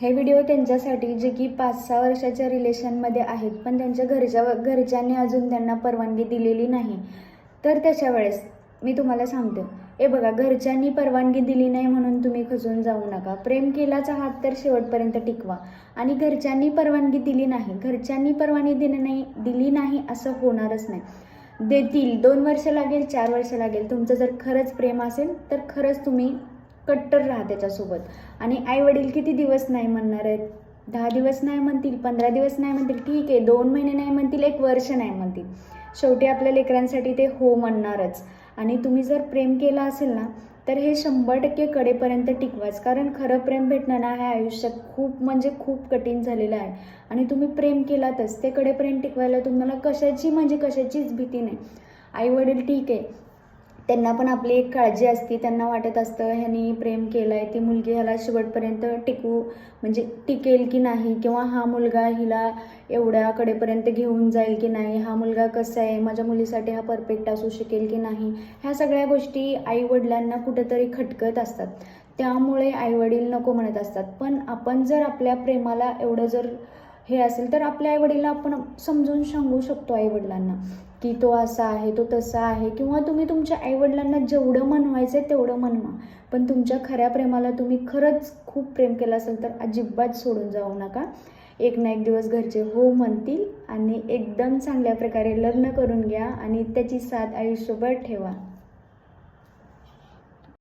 हे व्हिडिओ त्यांच्यासाठी जे की 5-6 वर्षाच्या रिलेशनमध्ये आहेत, पण त्यांच्या घरच्यांनी अजून त्यांना परवानगी दिलेली नाही. तर त्याच्या वेळेस मी तुम्हाला सांगते, हे बघा, घरच्यांनी परवानगी दिली नाही म्हणून तुम्ही खचून जाऊ नका. प्रेम केलाच आहात तर शेवटपर्यंत टिकवा. आणि घरच्यांनी परवानगी दिली नाही, घरच्यांनी परवानगी दिली नाही असं होणारच नाही. देतील, 2 वर्ष लागेल, 4 वर्ष लागेल. तुमचं जर खरंच प्रेम असेल तर खरंच तुम्ही कट्टर राहा त्याच्यासोबत. आणि आईवडील किती दिवस नाही म्हणणार आहेत? 10 दिवस नाही म्हणतील, 15 दिवस नाही म्हणतील, ठीक आहे, 2 महिने नाही म्हणतील, 1 वर्ष नाही म्हणतील. शेवटी आपल्या लेकरांसाठी ते हो म्हणणारच. आणि तुम्ही जर प्रेम केलं असेल ना, तर हे 100% कडेपर्यंत टिकवाच. कारण खरं प्रेम भेटणं ना, ह्या आयुष्यात खूप म्हणजे खूप कठीण झालेलं आहे. आणि तुम्ही प्रेम केलातच, ते कडेपर्यंत टिकवायला तुम्हाला कशाचीच भीती नाही. आईवडील ठीक आहे, त्यांना पण आपली एक काळजी असते. त्यांना वाटत असतं ह्यानी प्रेम केलं आहे, ती मुलगी ह्याला शेवटपर्यंत टिकेल की नाही, किंवा हा मुलगा हिला एवढ्या कडेपर्यंत घेऊन जाईल की नाही, हा मुलगा कसा आहे, माझ्या मुलीसाठी हा परफेक्ट असू शकेल की नाही. ह्या सगळ्या गोष्टी आईवडिलांना कुठेतरी खटकत असतात. त्यामुळे आईवडील नको म्हणत असतात. पण आपण जर आपल्या प्रेमाला एवढं जर हे असेल तर आपल्या आईवडिलांना आपण समजून सांगू शकतो. आईवडिलांना की तो असा आहे, तो तसा आहे. किंवा तुम्ही तुमच्या आईवडिलांना जेवढं म्हणवायचं आहे तेवढं म्हणवा. पण तुमच्या खऱ्या प्रेमाला तुम्ही खरंच खूप प्रेम केलं असेल तर अजिबात सोडून जाऊ नका. एक ना एक दिवस घरचे हो म्हणतील आणि एकदम चांगल्या प्रकारे लग्न करून घ्या आणि त्याची साथ आयुष्यभर ठेवा.